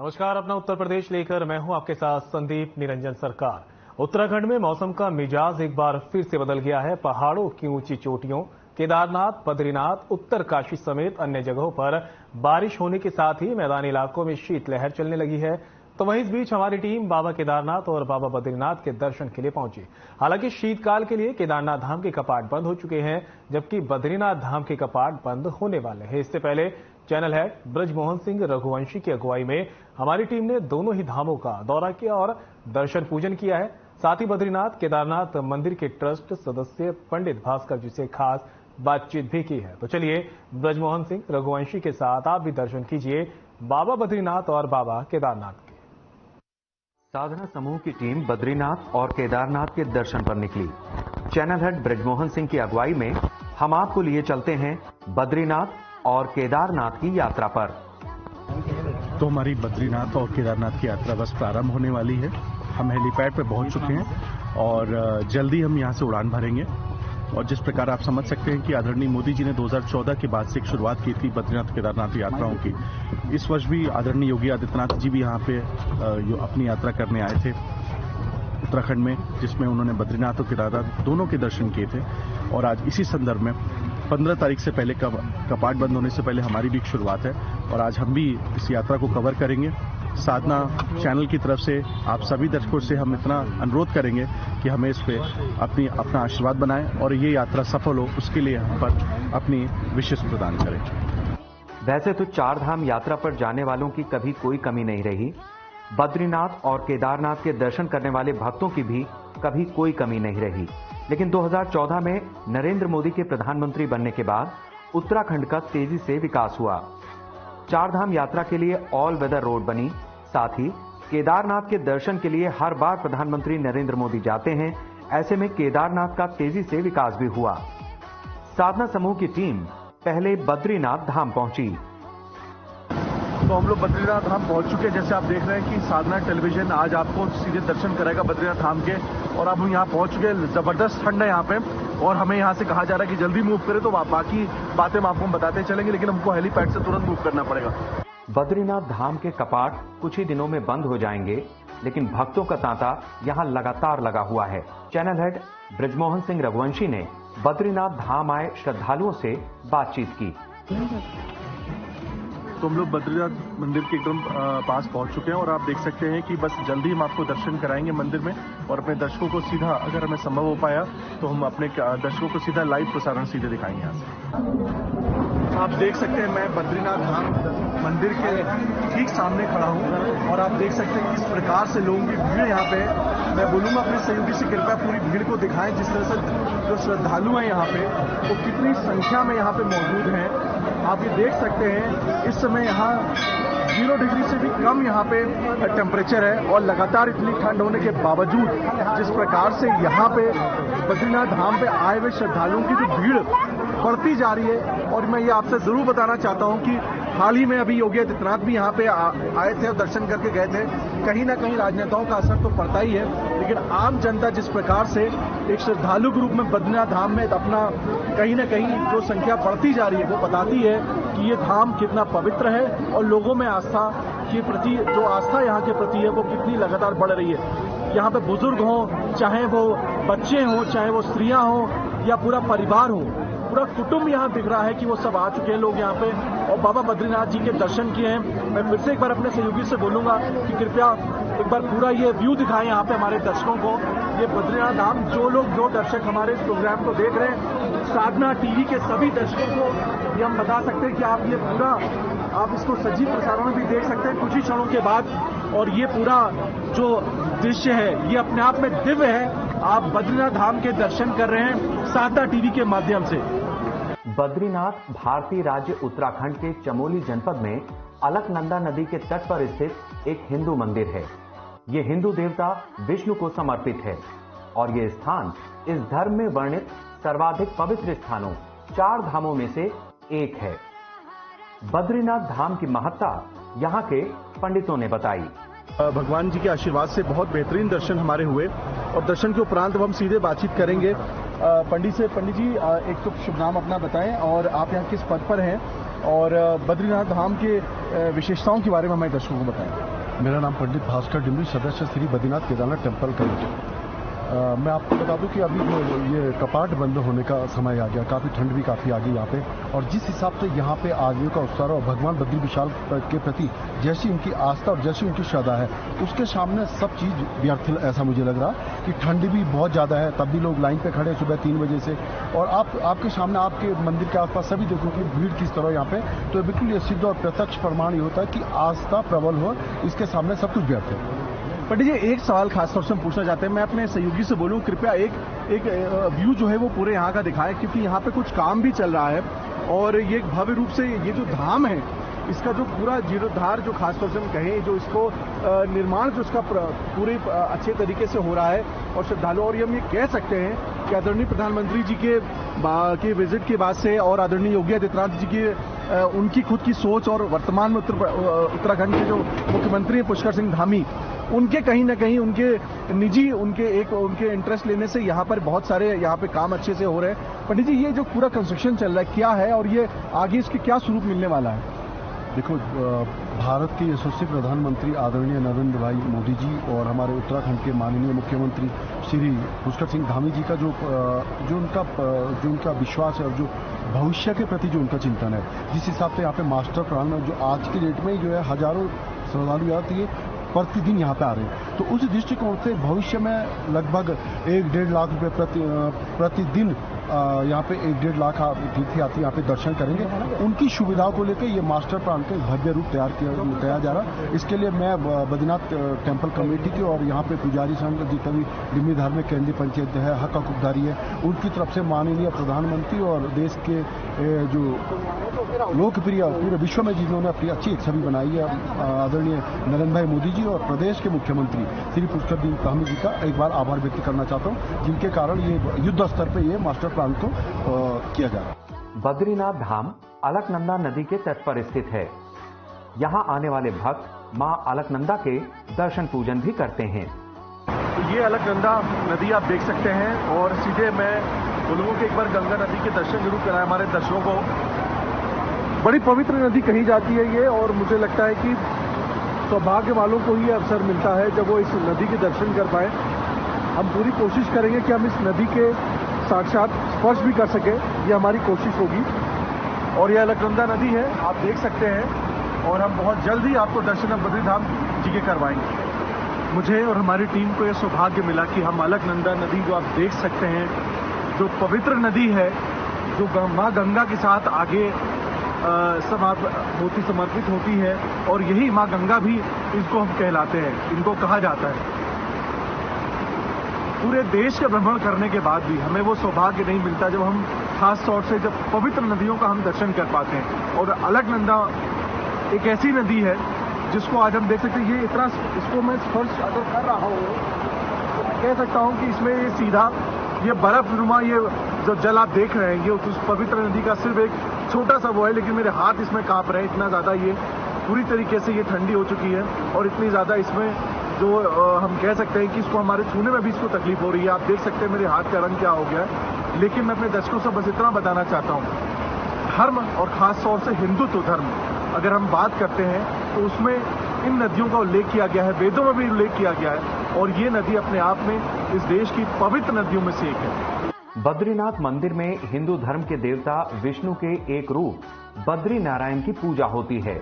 नमस्कार, अपना उत्तर प्रदेश लेकर मैं हूं आपके साथ संदीप निरंजन सरकार। उत्तराखंड में मौसम का मिजाज एक बार फिर से बदल गया है। पहाड़ों की ऊंची चोटियों, केदारनाथ, बद्रीनाथ, उत्तरकाशी समेत अन्य जगहों पर बारिश होने के साथ ही मैदानी इलाकों में शीतलहर चलने लगी है। तो वहीं इस बीच हमारी टीम बाबा केदारनाथ और बाबा बद्रीनाथ के दर्शन के लिए पहुंची। हालांकि शीतकाल के लिए केदारनाथ धाम के कपाट बंद हो चुके हैं, जबकि बद्रीनाथ धाम के कपाट बंद होने वाले हैं। इससे पहले चैनल हेड ब्रजमोहन सिंह रघुवंशी की अगुवाई में हमारी टीम ने दोनों ही धामों का दौरा किया और दर्शन पूजन किया है। साथ ही बद्रीनाथ केदारनाथ मंदिर के ट्रस्ट सदस्य पंडित भास्कर जी से खास बातचीत भी की है। तो चलिए ब्रजमोहन सिंह रघुवंशी के साथ आप भी दर्शन कीजिए बाबा बद्रीनाथ और बाबा केदारनाथ के। साधना समूह की टीम बद्रीनाथ और केदारनाथ के दर्शन पर निकली। चैनल हेड ब्रजमोहन सिंह की अगुवाई में हम आपको लिए चलते हैं बद्रीनाथ और केदारनाथ की यात्रा पर। तो हमारी बद्रीनाथ और केदारनाथ की यात्रा बस प्रारंभ होने वाली है। हम हेलीपैड पे पहुंच चुके हैं और जल्दी हम यहां से उड़ान भरेंगे। और जिस प्रकार आप समझ सकते हैं कि आदरणीय मोदी जी ने 2014 के बाद से एक शुरुआत की थी बद्रीनाथ केदारनाथ यात्राओं की। इस वर्ष भी आदरणीय योगी आदित्यनाथ जी भी यहाँ पे अपनी यात्रा करने आए थे उत्तराखंड में, जिसमें उन्होंने बद्रीनाथ और केदारनाथ दोनों के दर्शन किए थे। और आज इसी संदर्भ में 15 तारीख से पहले कपाट बंद होने से पहले हमारी भी एक शुरुआत है और आज हम भी इस यात्रा को कवर करेंगे। साधना चैनल की तरफ से आप सभी दर्शकों से हम इतना अनुरोध करेंगे कि हमें इस पे अपना आशीर्वाद बनाएं और ये यात्रा सफल हो, उसके लिए हम पर अपनी विशेष प्रदान करें। वैसे तो चार धाम यात्रा पर जाने वालों की कभी कोई कमी नहीं रही। बद्रीनाथ और केदारनाथ के दर्शन करने वाले भक्तों की भी कभी कोई कमी नहीं रही। लेकिन 2014 में नरेंद्र मोदी के प्रधानमंत्री बनने के बाद उत्तराखंड का तेजी से विकास हुआ। चार धाम यात्रा के लिए ऑल वेदर रोड बनी। साथ ही केदारनाथ के दर्शन के लिए हर बार प्रधानमंत्री नरेंद्र मोदी जाते हैं। ऐसे में केदारनाथ का तेजी से विकास भी हुआ। साधना समूह की टीम पहले बद्रीनाथ धाम पहुंची। तो हम लोग बद्रीनाथ धाम पहुंच चुके हैं। जैसे आप देख रहे हैं कि साधना टेलीविजन आज आपको सीधे दर्शन कराएगा बद्रीनाथ धाम के। और अब हम यहाँ पहुंच चुके हैं। जबरदस्त ठंड है यहाँ पे और हमें यहाँ से कहा जा रहा है कि जल्दी मूव करें। तो बाकी बातें हम आपको बताते चलेंगे, लेकिन हमको हेलीपैड से तुरंत मूव करना पड़ेगा। बद्रीनाथ धाम के कपाट कुछ ही दिनों में बंद हो जाएंगे, लेकिन भक्तों का तांता यहाँ लगातार लगा हुआ है। चैनल हेड ब्रजमोहन सिंह रघुवंशी ने बद्रीनाथ धाम आए श्रद्धालुओं से बातचीत की। तो हम लोग बद्रीनाथ मंदिर के एकदम पास पहुंच चुके हैं और आप देख सकते हैं कि बस जल्दी हम आपको दर्शन कराएंगे मंदिर में। और अपने दर्शकों को सीधा, अगर हमें संभव हो पाया तो हम अपने दर्शकों को सीधा लाइव प्रसारण सीधे दिखाएंगे यहाँ से। आप देख सकते हैं मैं बद्रीनाथ धाम मंदिर के ठीक सामने खड़ा हूँ और आप देख सकते हैं किस प्रकार से लोगों की भीड़ यहाँ पे। मैं बोलूंगा अपने सहयोगी से कृपया पूरी भीड़ को दिखाएं, जिस तरह से जो श्रद्धालु हैं यहाँ पे वो कितनी संख्या में यहाँ पे मौजूद हैं। आप ये देख सकते हैं इस समय यहाँ 0 डिग्री से भी कम यहाँ पे टेम्परेचर है और लगातार इतनी ठंड होने के बावजूद जिस प्रकार से यहाँ पे बद्रीनाथ धाम पे आए हुए श्रद्धालुओं की जो भीड़ बढ़ती जा रही है। और मैं ये आपसे जरूर बताना चाहता हूँ कि हाल ही में अभी योगी आदित्यनाथ भी यहाँ पे आए थे और दर्शन करके गए थे। कहीं ना कहीं राजनेताओं का असर तो पड़ता ही है, लेकिन आम जनता जिस प्रकार से एक श्रद्धालु के रूप में बद्रीनाथ धाम में अपना कहीं ना कहीं जो संख्या बढ़ती जा रही है वो बताती है कि ये धाम कितना पवित्र है और लोगों में आस्था के प्रति जो आस्था यहाँ के प्रति है वो कितनी लगातार बढ़ रही है। यहाँ पे बुजुर्ग हों, चाहे वो बच्चे हों, चाहे वो स्त्रियां हों या पूरा परिवार हो, पूरा कुटुंब यहाँ दिख रहा है कि वो सब आ चुके हैं लोग यहाँ पे और बाबा बद्रीनाथ जी के दर्शन किए हैं। मैं फिर से एक बार अपने सहयोगी से बोलूंगा कि कृपया एक बार पूरा ये व्यू दिखाएं यहाँ पे हमारे दर्शकों को। ये बद्रीनाथ धाम जो दर्शक हमारे इस प्रोग्राम को देख रहे हैं, साधना टीवी के सभी दर्शकों को ये हम बता सकते हैं कि आप ये पूरा आप इसको सजीव प्रसारण में भी देख सकते हैं कुछ ही क्षणों के बाद। और ये पूरा जो दृश्य है ये अपने आप में दिव्य है। आप बद्रीनाथ धाम के दर्शन कर रहे हैं साधना टीवी के माध्यम से। बद्रीनाथ भारतीय राज्य उत्तराखंड के चमोली जनपद में अलकनंदा नदी के तट पर स्थित एक हिंदू मंदिर है। ये हिंदू देवता विष्णु को समर्पित है और ये स्थान इस धर्म में वर्णित सर्वाधिक पवित्र स्थानों चार धामों में से एक है। बद्रीनाथ धाम की महत्ता यहाँ के पंडितों ने बताई। भगवान जी के आशीर्वाद से बहुत बेहतरीन दर्शन हमारे हुए और दर्शन के उपरांत हम सीधे बातचीत करेंगे पंडित जी एक तो शुभ नाम अपना बताएं और आप यहाँ किस पद पर हैं और बद्रीनाथ धाम के विशेषताओं के बारे में हमारे दर्शकों को बताएं। मेरा नाम पंडित भास्कर डिमरी, सदस्य श्री बद्रीनाथ केदारनाथ टेम्पल कमेटी। मैं आपको बता दूं कि अभी ये कपाट बंद होने का समय आ गया, काफ़ी ठंड भी काफ़ी आ गई यहाँ पे, और जिस हिसाब से यहाँ पे आदमियों का उत्साह और भगवान बद्री विशाल के प्रति जैसी उनकी आस्था और जैसी उनकी श्रद्धा है, उसके सामने सब चीज़ व्यर्थ ऐसा मुझे लग रहा कि ठंड भी बहुत ज़्यादा है, तब भी लोग लाइन पे खड़े सुबह 3 बजे से, और आपके सामने आपके मंदिर के आसपास सभी देखो कि भीड़ किस तरह यहाँ पे, तो बिल्कुल ये सिद्ध और प्रत्यक्ष प्रमाण ये होता है कि आस्था प्रबल हो, इसके सामने सब कुछ व्यर्थ है। पंडित जी, एक सवाल खासतौर से हम पूछना चाहते हैं, मैं अपने सहयोगी से बोलूं कृपया एक व्यू जो है वो पूरे यहाँ का दिखाएं, क्योंकि यहाँ पे कुछ काम भी चल रहा है और ये भव्य रूप से ये जो धाम है इसका जो पूरा जीर्णोद्धार जो खासतौर से हम कहें जो इसको निर्माण जो इसका पूरे अच्छे तरीके से हो रहा है, और श्रद्धालु और हम ये कह सकते हैं कि आदरणीय प्रधानमंत्री जी के विजिट के बाद से और आदरणीय योगी आदित्यनाथ जी की उनकी खुद की सोच और वर्तमान में उत्तराखंड के जो मुख्यमंत्री हैं पुष्कर सिंह धामी, उनके कहीं ना कहीं उनके निजी उनके इंटरेस्ट लेने से यहाँ पर बहुत सारे यहाँ पे काम अच्छे से हो रहे हैं। पंडित जी, ये जो पूरा कंस्ट्रक्शन चल रहा है क्या है और ये आगे इसके क्या स्वरूप मिलने वाला है? देखो, भारत के यशस्वी प्रधानमंत्री आदरणीय नरेंद्र भाई मोदी जी और हमारे उत्तराखंड के माननीय मुख्यमंत्री श्री पुष्कर सिंह धामी जी का जो उनका विश्वास है और जो भविष्य के प्रति जो उनका चिंतन है, जिस हिसाब से यहाँ पे मास्टर प्लान में जो आज की डेट में जो है हजारों श्रद्धालु आती है प्रतिदिन यहाँ पे आ रहे हैं, तो उस दृष्टिकोण से भविष्य में लगभग 1-1.5 लाख रुपए प्रतिदिन यहाँ पे 1-1.5 लाख तीर्थयात्री यहाँ पे दर्शन करेंगे। उनकी सुविधाओं को लेकर ये मास्टर प्लान का भव्य रूप तैयार जा रहा है। इसके लिए मैं बद्रीनाथ टेम्पल कमेटी की और यहाँ पे पुजारी संघ जितना भी डिमरी धार्मिक केंद्रीय पंचायत है, हक हकूकदारी है, उनकी तरफ से माननीय प्रधानमंत्री और देश के जो लोकप्रिय पूरे विश्व में जिन्होंने अपनी अच्छी एक छवि बनाई है, आदरणीय नरेंद्र भाई मोदी जी और प्रदेश के मुख्यमंत्री श्री पुष्कर सिंह धामी जी का एक बार आभार व्यक्त करना चाहता हूँ, जिनके कारण ये युद्ध स्तर पर ये मास्टर प्लान को किया जा रहा है। बद्रीनाथ धाम अलकनंदा नदी के तट पर स्थित है। यहाँ आने वाले भक्त मां अलकनंदा के दर्शन पूजन भी करते हैं। तो ये अलकनंदा नदी आप देख सकते हैं और सीधे मैं बोलूँगा कि एक बार गंगा नदी के दर्शन जरूर कराएं हमारे दर्शकों को। बड़ी पवित्र नदी कही जाती है ये, और मुझे लगता है कि सौभाग्य वालों को ही अवसर मिलता है जब वो इस नदी के दर्शन कर पाए। हम पूरी कोशिश करेंगे कि हम इस नदी के साक्षात स्पर्श भी कर सके, ये हमारी कोशिश होगी। और ये अलकनंदा नदी है, आप देख सकते हैं, और हम बहुत जल्द ही आपको दर्शन बद्रीधाम जी के करवाएंगे। मुझे और हमारी टीम को यह सौभाग्य मिला कि हम अलकनंदा नदी जो आप देख सकते हैं, जो पवित्र नदी है, जो माँ गंगा के साथ आगे समर्पित होती है, और यही माँ गंगा भी इसको हम कहलाते हैं, इनको कहा जाता है। पूरे देश का भ्रमण करने के बाद भी हमें वो सौभाग्य नहीं मिलता जब हम खास तौर से जब पवित्र नदियों का हम दर्शन कर पाते हैं। और अलकनंदा एक ऐसी नदी है जिसको आज हम देख सकते हैं, ये इतना, इसको मैं स्पर्श अगर कर रहा हूँ तो मैं कह सकता हूँ कि इसमें ये सीधा ये बर्फनुमा ये जो जल आप देख रहे हैं, ये उस पवित्र नदी का सिर्फ एक छोटा सा वो है, लेकिन मेरे हाथ इसमें कांप रहे हैं, इतना ज़्यादा ये पूरी तरीके से ये ठंडी हो चुकी है, और इतनी ज़्यादा इसमें जो हम कह सकते हैं कि इसको हमारे छूने में भी इसको तकलीफ हो रही है। आप देख सकते हैं मेरे हाथ का रंग क्या हो गया है। लेकिन मैं अपने दर्शकों से बस इतना बताना चाहता हूँ, धर्म और खास तौर से हिंदुत्व धर्म अगर हम बात करते हैं तो उसमें इन नदियों का उल्लेख किया गया है, वेदों में भी उल्लेख किया गया है, और ये नदी अपने आप में इस देश की पवित्र नदियों में से एक है। बद्रीनाथ मंदिर में हिंदू धर्म के देवता विष्णु के एक रूप बद्री नारायण की पूजा होती है।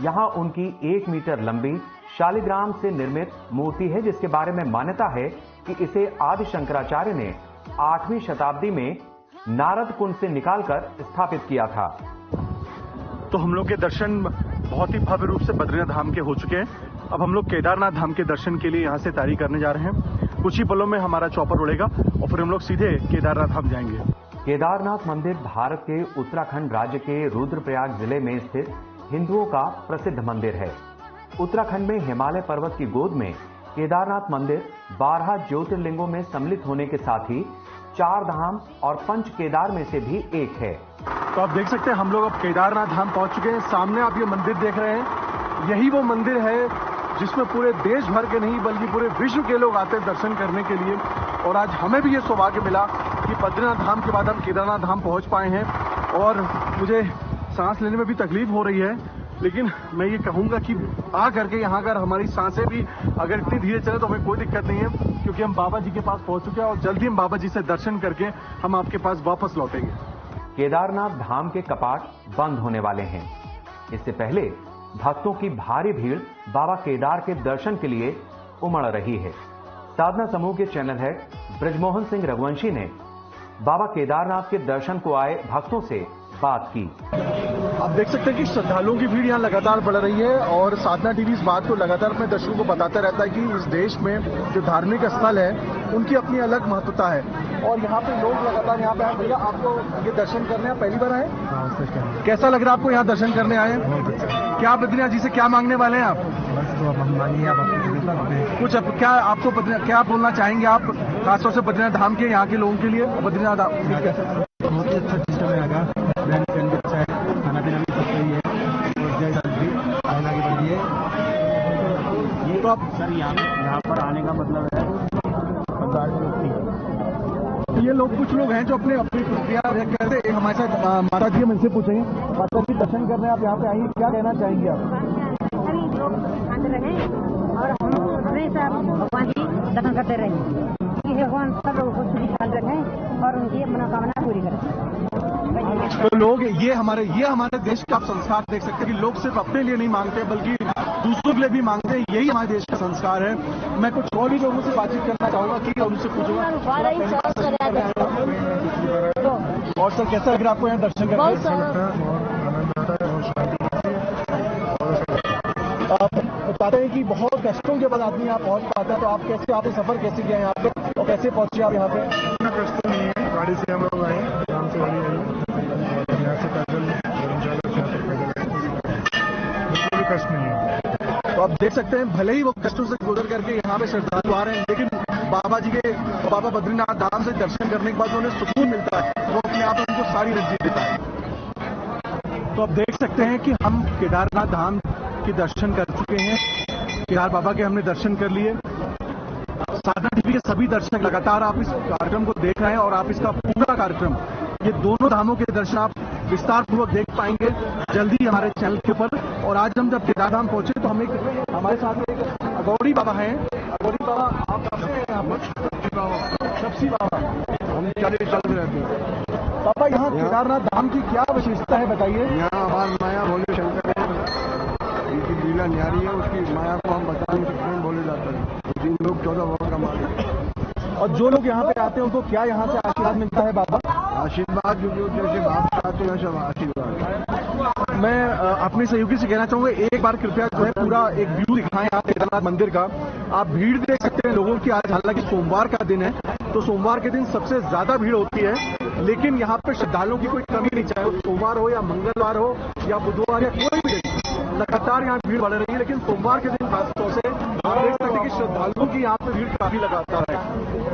यहाँ उनकी 1 मीटर लंबी शालिग्राम से निर्मित मूर्ति है, जिसके बारे में मान्यता है कि इसे आदि शंकराचार्य ने 8वीं शताब्दी में नारद कुंड से निकालकर स्थापित किया था। तो हम लोग के दर्शन बहुत ही भव्य रूप से बद्रीनाथ धाम के हो चुके हैं। अब हम लोग केदारनाथ धाम के दर्शन के लिए यहाँ से तैयारी करने जा रहे हैं। कुछ ही पलों में हमारा चौपर उड़ेगा और फिर हम लोग सीधे केदारनाथ धाम जाएंगे। केदारनाथ मंदिर भारत के उत्तराखंड राज्य के रुद्रप्रयाग जिले में स्थित हिंदुओं का प्रसिद्ध मंदिर है। उत्तराखंड में हिमालय पर्वत की गोद में केदारनाथ मंदिर 12 ज्योतिर्लिंगों में सम्मिलित होने के साथ ही 4 धाम और 5 केदार में से भी एक है। तो आप देख सकते हैं हम लोग अब केदारनाथ धाम पहुंच चुके हैं। सामने आप ये मंदिर देख रहे हैं, यही वो मंदिर है जिसमें पूरे देश भर के नहीं बल्कि पूरे विश्व के लोग आते हैं दर्शन करने के लिए। और आज हमें भी ये सौभाग्य मिला कि कि बद्रीनाथ धाम के बाद हम केदारनाथ धाम पहुंच पाए हैं और मुझे सांस लेने में भी तकलीफ हो रही है, लेकिन मैं ये कहूंगा कि आ करके यहाँ अगर हमारी सांसें भी अगर इतनी धीरे चले तो हमें कोई दिक्कत नहीं है, क्योंकि हम बाबा जी के पास पहुंच चुके हैं और जल्दी हम बाबा जी से दर्शन करके हम आपके पास वापस लौटेंगे। केदारनाथ धाम के कपाट बंद होने वाले हैं। इससे पहले भक्तों की भारी भीड़ बाबा केदार के दर्शन के लिए उमड़ रही है। साधना समूह के चैनल हेड ब्रजमोहन सिंह रघुवंशी ने बाबा केदारनाथ के दर्शन को आए भक्तों से बात की। आप देख सकते हैं कि श्रद्धालुओं की भीड़ यहाँ लगातार बढ़ रही है और साधना टीवी इस बात को लगातार अपने दर्शकों को बताता रहता है कि इस देश में जो धार्मिक स्थल है उनकी अपनी अलग महत्वता है और यहाँ पे लोग लगातार यहाँ पे आए। भैया, आपको ये दर्शन करने आप पहली बार आए? कैसा लग रहा है आपको यहाँ दर्शन करने आए? क्या बद्रीनाथ जी से क्या मांगने वाले हैं आप? कुछ क्या आपको क्या बोलना चाहेंगे आप खासतौर से बद्रीनाथ धाम के यहाँ के लोगों के लिए? बद्रीनाथ धाम बहुत ही अच्छा सिस्टम है, अच्छा है, खाना पीना भी सब सही है और जय जल्दी आगे बढ़िए। तो आप सर यहाँ पर आने का मतलब है ये लोग कुछ लोग हैं जो अपनी प्रतिक्रिया व्यक्त करते हैं। हमारे साथ माता जी, हम इनसे पूछेंगे। माता जी, दर्शन करने आप यहाँ पे आएंगे, क्या कहना चाहेंगे आप? सभी लोग शांत रहे और हम हमेशा भगवान की दर्शन करते रहें कि भगवान सब लोगों को सुखी ख्याल रखें और उनकी मनोकामना पूरी करें। तो लोग ये हमारे देश का आप संस्कार देख सकते हैं कि लोग सिर्फ अपने लिए नहीं मांगते बल्कि दूसरों के लिए भी मांगते हैं। यही हमारे देश का संस्कार है। मैं कुछ और भी लोगों से बातचीत करना चाहूंगा कि उनसे पूछूंगा। और सर, कैसा लग रहा है आपको यहाँ दर्शन करके? आप बताते हैं कि बहुत कष्टों के बाद आदमी यहाँ पहुँच पाता है, तो आप कैसे, आपने सफर कैसे किया यहाँ पे और कैसे पहुंचे आप यहाँ पे? कष्ट नहीं है, गाड़ी से हम लोग आए, आराम से गाड़ी आई, यहाँ से पैदल कोई कष्ट नहीं है। तो आप देख सकते हैं, भले ही वो कष्टों से गुजर करके यहाँ पे श्रद्धालु आ रहे हैं, लेकिन बाबा बद्रीनाथ धाम से दर्शन करने के बाद उन्हें सुकून मिलता है, वो अपने आप उनको सारी एनर्जी देता है। तो आप देख सकते हैं कि हम केदारनाथ धाम के दर्शन कर चुके हैं। केदार बाबा के हमने दर्शन कर लिए। साधना टीवी के सभी दर्शक लगातार आप इस कार्यक्रम को देख रहे हैं और आप इसका पूरा कार्यक्रम, ये दोनों धामों के दर्शन आप विस्तार पूर्वक देख पाएंगे जल्दी हमारे चैनल के ऊपर। और आज हम जब केदारधाम पहुंचे तो हमारे साथ एक अगौरी बाबा हैं। अगौरी बाबा, आप कब से हैं यहाँ पर? सबसी बाबा, हम 40 साल से रहते हैं। पापा, यहाँ केदारनाथ धाम की क्या विशेषता है, बताइए। यहाँ हमारा माया भोले शंकर है, उनकी लीला न्यारी है, उसकी माया को हम बता नहीं सकते हैं, बोले जाते हैं। 3 लोग 14 वर्ष का मालिक है। और जो लोग यहाँ पे आते हैं उनको क्या यहाँ से आशीर्वाद मिलता है बाबा? आशीर्वाद जो जैसे बाप आते हैं सब आशीर्वाद। मैं अपने सहयोगी से कहना चाहूंगा, एक बार कृपया जो है पूरा एक व्यू दिखाएं आप केदारनाथ मंदिर का। आप भीड़ देख सकते हैं लोगों की। आज हालांकि सोमवार का दिन है, तो सोमवार के दिन सबसे ज्यादा भीड़ होती है, लेकिन यहाँ पे श्रद्धालुओं की कोई कमी नहीं, चाहे वो सोमवार हो या मंगलवार हो या बुधवार या कोई भी दिन, लगातार यहाँ भीड़ बढ़ रही है। लेकिन सोमवार के दिन खासतौर से आप देख सकते हैं कि श्रद्धालुओं की यहाँ पे भीड़ काफी लगातार है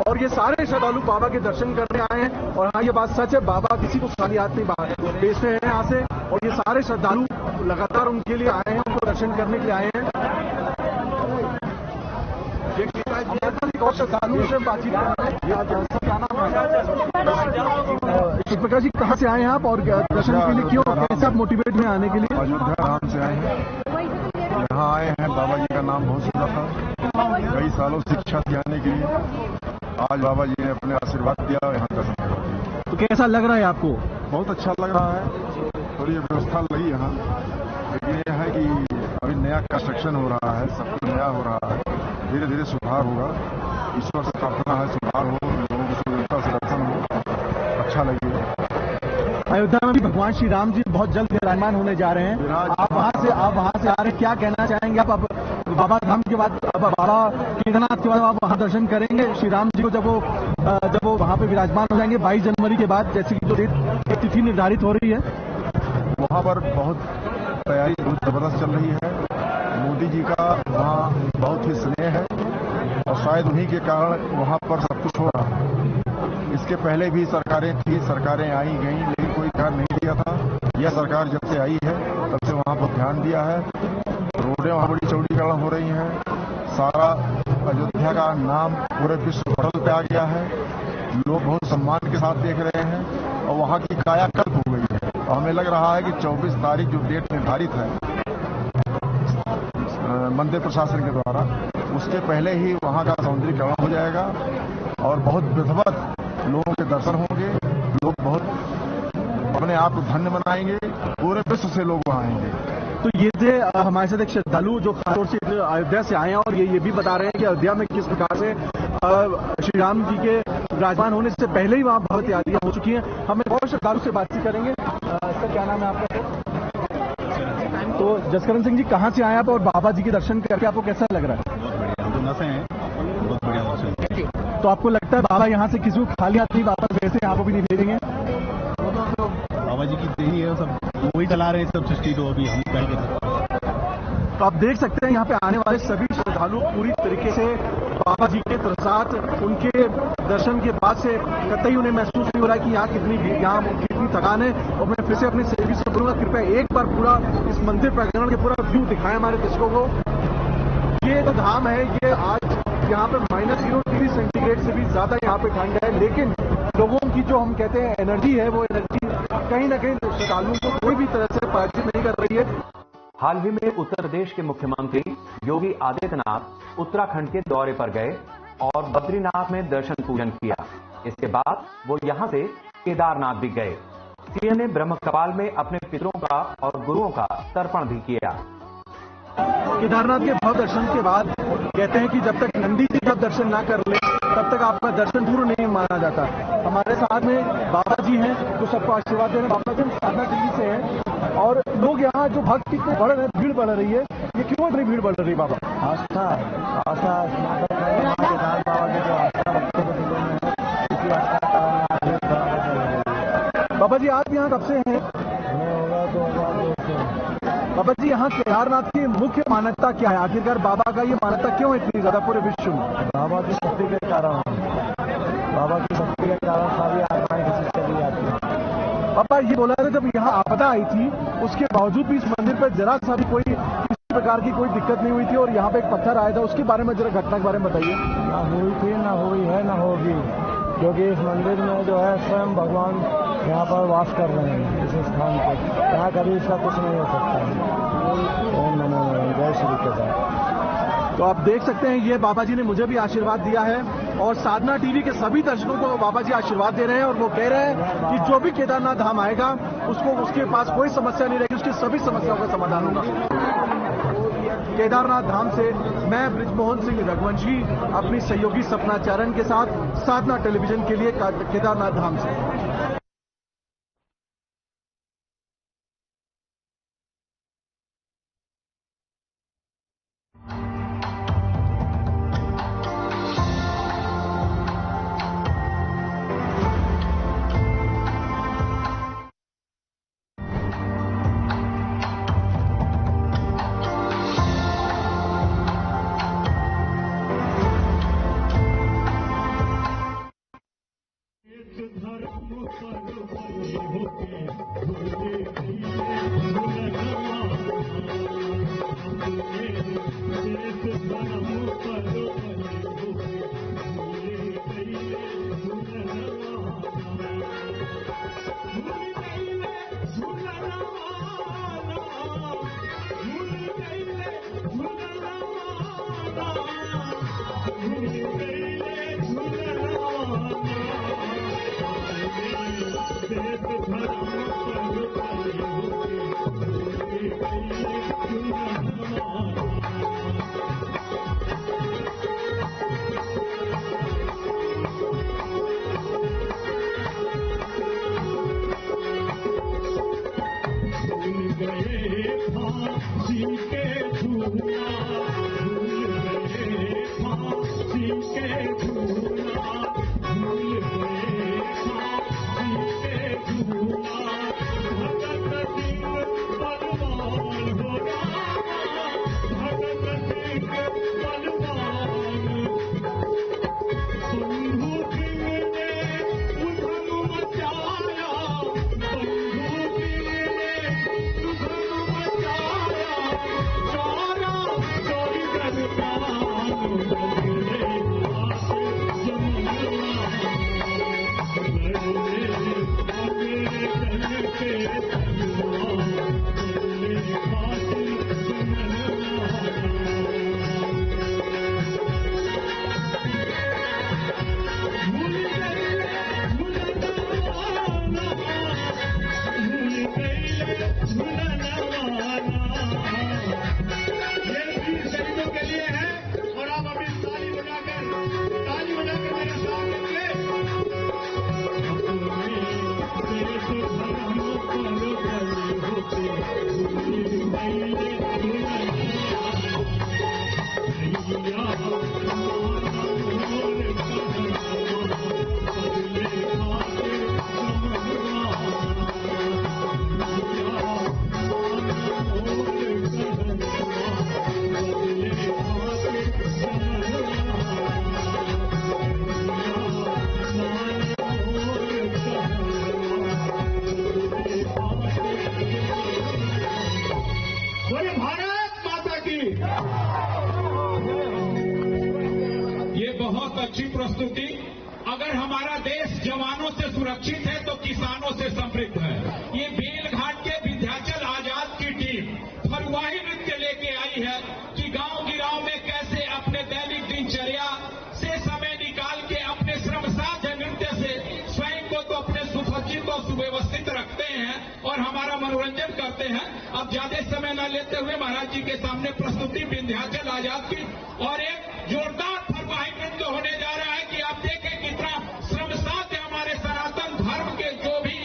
और ये सारे श्रद्धालु बाबा के दर्शन करने आए हैं। और हाँ, ये बात सच है, बाबा किसी को खाली हाथ नहीं बाहर भेजते हैं यहाँ से, और ये सारे श्रद्धालु लगातार उनके लिए आए हैं, उनको दर्शन करने के लिए आए हैं। और श्रद्धालुओं से बातचीत प्रकाश जी, कहाँ से आए हैं आप और दर्शन के लिए क्यों, कैसे आप मोटिवेट हुए आने के लिए? अयोध्या धाम से आए हैं, यहाँ आए हैं। बाबा जी का नाम बहुत सुना था, कई सालों से इच्छा थी आने के लिए। आज बाबा जी ने अपने आशीर्वाद दिया, यहाँ दर्शन करा। तो कैसा लग रहा है आपको? बहुत अच्छा लग रहा है। थोड़ी व्यवस्था लगी यहाँ, लेकिन यह है कि अभी नया कंस्ट्रक्शन हो रहा है, सब कुछ नया हो रहा है, धीरे धीरे सुधार होगा। ईश्वर से प्रार्थना है सुधार हो, लोगों को सुविधा से दर्शन हो, अच्छा लगे। अयोध्या में भी भगवान श्री राम जी बहुत जल्द विराजमान होने जा रहे हैं। आप वहाँ से आ रहे हैं, क्या कहना चाहेंगे आप? बाबा धाम के बाद, बाबा केदारनाथ के बाद आप वहाँ दर्शन करेंगे श्री राम जी को जब वो वहाँ पे विराजमान हो जाएंगे 22 जनवरी के बाद, जैसे कि जो तिथि निर्धारित हो रही है। वहाँ पर बहुत तैयारी बहुत जबरदस्त चल रही है। मोदी जी का वहाँ बहुत ही स्नेह है और शायद उन्हीं के कारण वहाँ पर सब कुछ हो रहा है। इसके पहले भी सरकारें थी, सरकारें आई गई, लेकिन कोई ध्यान नहीं दिया था। यह सरकार जब से आई है तब से वहाँ पर ध्यान दिया है। रोडें वहाँ बड़ी चौड़ीकरण हो रही हैं। सारा अयोध्या का नाम पूरे विश्व पटल पे आ गया है लोग बहुत सम्मान के साथ देख रहे हैं और वहाँ की कायाकल्प हो गई है। और हमें लग रहा है कि 24 तारीख जो डेट निर्धारित है मंदिर प्रशासन के द्वारा, उसके पहले ही वहाँ का सौंदर्यीकरण हो जाएगा और बहुत विधिवत लोगों के दर्शन होंगे। लोग बहुत अपने आप को धन्य बनाएंगे, पूरे विश्व से लोग वहाँ आएंगे। तो ये थे हमारे साथ एक श्रद्धालु जो खासतौर से अयोध्या से आए हैं और ये भी बता रहे हैं कि अयोध्या में किस प्रकार से श्री राम जी के विराजमान होने से पहले ही वहाँ भव्य तैयारियां हो चुकी हैं। हम एक और श्रद्धालु से बातचीत करेंगे। सर, क्या नाम है आपका? तो जसकरण सिंह जी, कहाँ से आए आप और बाबा जी के दर्शन करके आपको कैसा लग रहा है? हम तो नशे हैं, बहुत बढ़िया दर्शन। तो आपको लगता है बाबा यहाँ से किसी को खाली हाथ नहीं वापस वैसे यहाँ पर भी नहीं भेजेंगे? बाबा जी की देही है, सब वही चला रहे हैं सब सृष्टि, तो अभी हम क्या कर सकते हैं। तो आप देख सकते हैं यहाँ पे आने वाले सभी श्रद्धालु पूरी तरीके से बाबा जी के प्रसाद, उनके दर्शन के बाद से कतई उन्हें महसूस नहीं हो रहा है कि यहाँ कितनी थकान है। और मैं फिर से अपने सेवी से बोलूंगा, कृपया एक बार पूरा इस मंदिर प्रांगण के पूरा व्यू दिखाएं हमारे दर्शकों को। ये जो धाम है, ये आज यहाँ पे -0 डिग्री सेंटीग्रेड से भी ज्यादा यहाँ पे ठंड है, लेकिन लोगों की जो हम कहते हैं एनर्जी है, वो एनर्जी कहीं ना कहीं श्रद्धालुओं को कोई भी तरह से पराजित नहीं कर रही है। हाल ही में उत्तर प्रदेश के मुख्यमंत्री योगी आदित्यनाथ उत्तराखंड के दौरे पर गए और बद्रीनाथ में दर्शन पूजन किया। इसके बाद वो यहां से केदारनाथ भी गए। सीएम ने ब्रह्म कपाल में अपने पितरों का और गुरुओं का तर्पण भी किया। केदारनाथ के भव्य दर्शन के बाद कहते हैं कि जब तक नंदी जी का दर्शन ना कर ले तब तक आपका दर्शन पूर्ण नहीं माना जाता। हमारे साथ में बाबा जी हैं जो सबको आशीर्वाद दे रहे हैं। बाबा जी साधना टीवी से हैं और लोग यहाँ जो भक्त कितने बढ़ रहे हैं, भीड़ बढ़ रही है, ये क्यों इतनी भीड़ बढ़ रही है बाबा? आस्था बाबा के जो आस्था भक्तों के दिलों में है, इसी आस्था। बाबा जी, आप यहाँ कब से हैं? बाबा जी, यहाँ केदारनाथ की मुख्य मान्यता क्या है? आखिरकार बाबा का ये मान्यता क्यों इतनी ज्यादा पूरे विश्व में? बाबा की शक्ति के कारण, बाबा की शक्ति के कारण सारी आत्माएं किसी चली जाती है। बाबा ये बोला था जब यहाँ आपदा आई थी उसके बावजूद भी इस मंदिर पर जरा सा भी कोई किसी प्रकार की कोई दिक्कत नहीं हुई थी और यहाँ पे एक पत्थर आया था, उसके बारे में जरा घटना के बारे में बताइए। ना हुई थी, ना हुई है, ना होगी, क्योंकि इस मंदिर में जो है स्वयं भगवान यहाँ पर वास कर रहे हैं। इस स्थान पर यहाँ कभी इसका कुछ नहीं हो सकता। ओम नमो नारायण, जय श्री कृष्ण। तो आप देख सकते हैं ये बाबा जी ने मुझे भी आशीर्वाद दिया है और साधना टीवी के सभी दर्शकों को बाबा जी आशीर्वाद दे रहे हैं और वो कह रहे हैं कि जो भी केदारनाथ धाम आएगा उसके पास कोई समस्या नहीं रहेगी, उसकी सभी समस्याओं का समाधान होगा। केदारनाथ धाम से मैं बृजमोहन सिंह रघुवंशी अपनी सहयोगी सपना चरण के साथ साधना टेलीविजन के लिए केदारनाथ धाम से। ये बहुत अच्छी प्रस्तुति। अगर हमारा देश जवानों से सुरक्षित है तो किसानों से समृद्ध है। ये बेलघाट के विंध्याचल आजाद की टीम फरुआही नृत्य लेके आई है कि गांव गिराव में कैसे अपने दैनिक दिनचर्या से समय निकाल के अपने श्रमसाध्य नृत्य से स्वयं को तो अपने सुसज्जित और सुव्यवस्थित रखते हैं और हमारा मनोरंजन करते हैं। अब ज्यादा समय न लेते हुए महाराज जी के सामने प्रस्तुति विंध्याचल आजाद की और एक जोरदार फरुआही नृत्य होने जा रहा है कि आप देखें कितना श्रमसाध्य हमारे सनातन धर्म के जो भी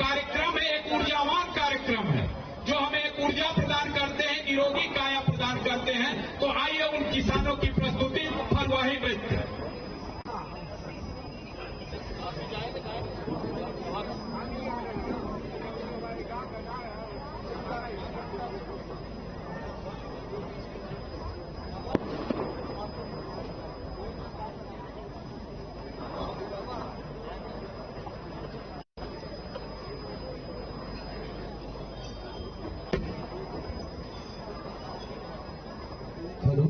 कार्यक्रम है एक ऊर्जावान कार्यक्रम है जो हमें एक ऊर्जा प्रदान करते हैं, निरोगी काया प्रदान करते हैं। तो आइए उन किसानों की प्रस्तुति फरुआही नृत्य। हेलो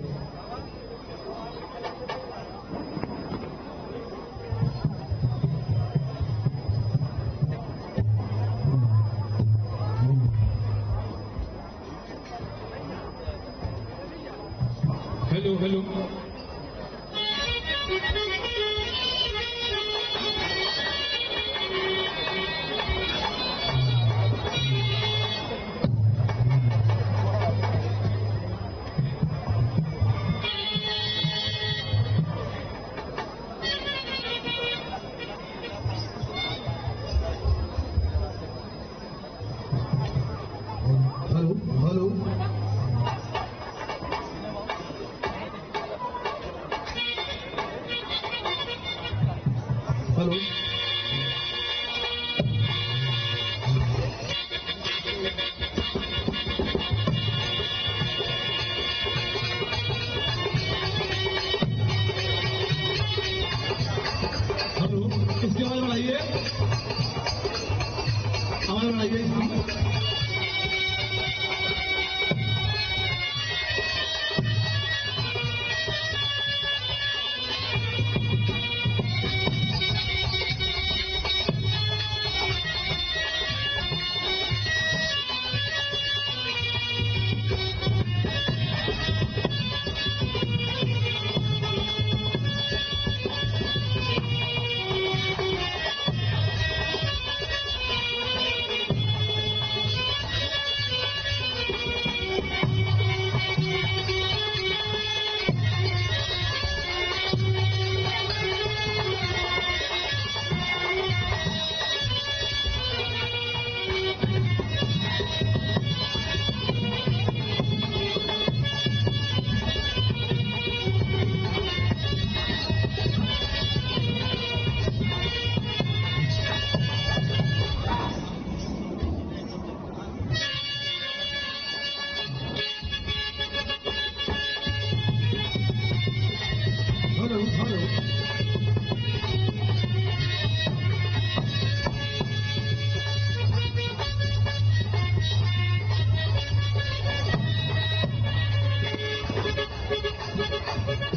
हेलो हेलो हेलो इसकी आवाज बढ़ाइए, आवाज बढ़ाइए।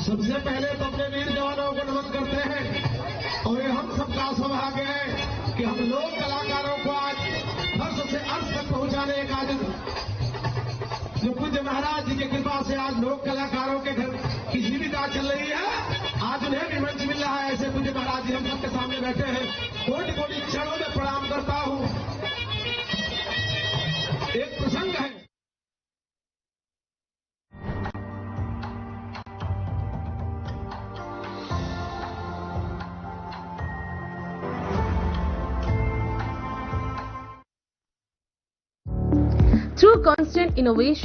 सबसे पहले तो अपने वीर जवानों को नमन करते हैं और ये हम सबका सौभाग्य है कि हम लोक कलाकारों को आज फर्श से अर्श तक पहुंचाने का जो पूज्य महाराज जी की कृपा से आज लोक कलाकारों के घर की जीविका चल रही है। आज उन्हें भी मंच मिल रहा है। ऐसे पूज्य महाराज जी हम सबके सामने बैठे हैं। कोटि कोटि चरणों में प्रणाम करता हूं। एक प्रसंग है। Through constant innovation